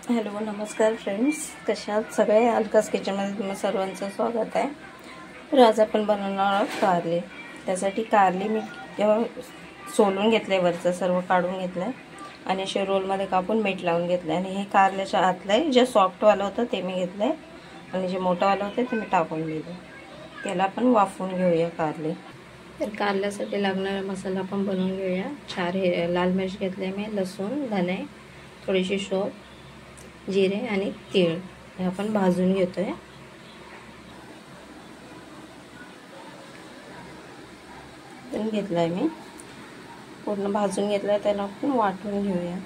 Hello नमस्कार friends, कशा आहात सगळे? अलकास किचनमध्ये तुम्हा सर्वांचं स्वागत आहे. तर आज आपण बनवणार आहोत कारले. त्यासाठी कारले मी सोलून घेतले, वरचं सर्व काढून घेतलं आणि असे रोलमध्ये कापून मीठ लावून घेतलं. आणि हे कारल्याच्या आतलं जे सॉफ्टवालं होतं ते मी घेतलं आणि जे मोठंवालं होतं ते मी टाकून दिलं. त्याला आपण वाफवून घेऊया कारले. तर कारल्यासाठी लागणारा मसाला आपण बनवून घेऊया. 4 लाल मिर्च घेतले मी, लसूण, धने, थोडीशी शोप, जिरे आणि तीळ हे आपण भाजून घेतोय. घेतलाय मी पूर्ण भाजून घेतलाय. त्याला आपण वाटून घेऊया.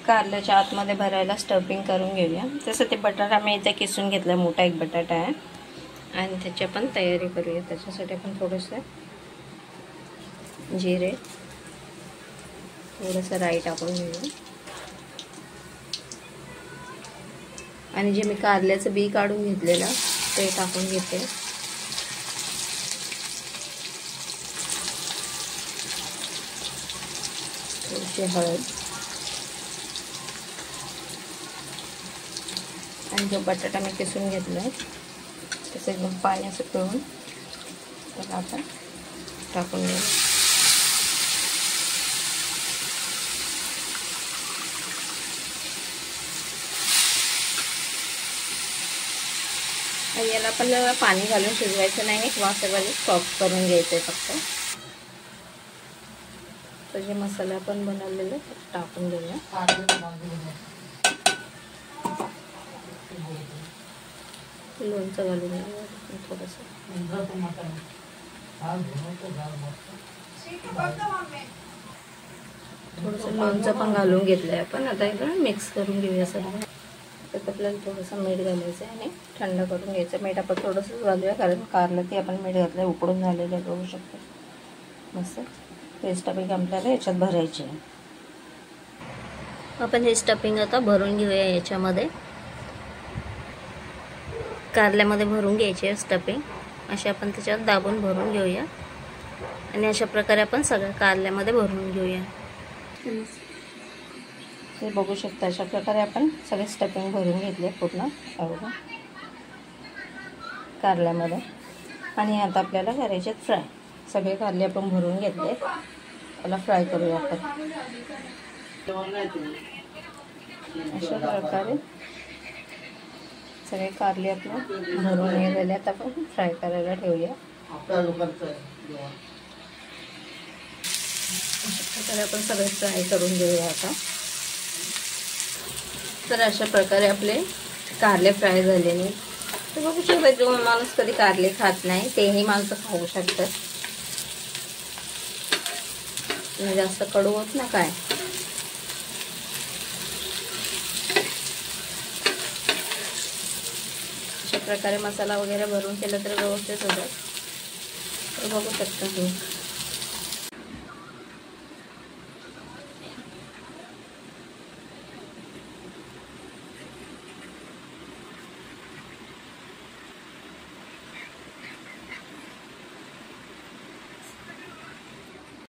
कारल्याच्या आतमध्ये भरायला स्टफिंग करून घेऊया. तसं ते बटाटा मी इथे किसून घेतला, मोठा एक बटाटा आहे आणि त्याची आपण तयारी करूया. त्याच्यासाठी आपण थोडंसं जिरे, थोडंसं राई टाकून घेऊया आणि जे मी कारल्याचं बी काढून घेतलेलं ते टाकून घेते. थोडीशी हळद आणि जो बटाटा मी किसून घेतलाय त्याचं एकदम पाणी असं पिळून त्याला आपण टाकून घेऊ. याला पण पाणी घालून शिजवायचं नाही, वाफेवाली सॉफ्ट करून घ्यायचं फक्त. तर जे मसाला आपण बनवलेलं टाकून घेऊया. लोणचं घालून घेऊया थोडंसं. थोडंसं लोणचं पण घालून घेतलंय आपण. आता इकडं मिक्स करून घेऊया सगळं. त्यात आपल्याला थोडंसं मीठ घालायचं आणि थंड करून घ्यायचं. मीठ आपण थोडंसं घालूया कारण कारलं ते आपण मीठ घातलं उकडून झालेलं बघू शकतो. मस्त हे स्टफिंग आपल्याला याच्यात भरायची आहे. आपण हे स्टफिंग आता भरून घेऊया. याच्यामध्ये कारल्यामध्ये भरून घ्यायची आहे स्टफिंग. अशी आपण त्याच्यात दाबून भरून घेऊया आणि अशा प्रकारे आपण सगळ्या कारल्यामध्ये भरून घेऊया. हे बघू शकता अशा प्रकारे आपण सगळे स्टफिंग भरून घेतले पूर्ण एवढं कारल्यामध्ये. आणि आता आपल्याला करायचे फ्राय. सगळे कारले आपण भरून घेतले, त्याला फ्राय करूया आपण. अशा प्रकारे सगळे कारले आपलं भरून घेतलेले आता आपण फ्राय करायला ठेवूया. तर आपण सगळे फ्राय करून घेऊया आता. तर अशा प्रकारे आपले कारले फ्राय झालेले. तर बघू शकता जो माणूस कधी कारले खात नाही तेही माणसं खाऊ शकतात. जास्त कडू होत ना काय. अशा प्रकारे मसाला वगैरे भरून केलं तर व्यवस्थित होतात. तर बघू शकता तुम्ही.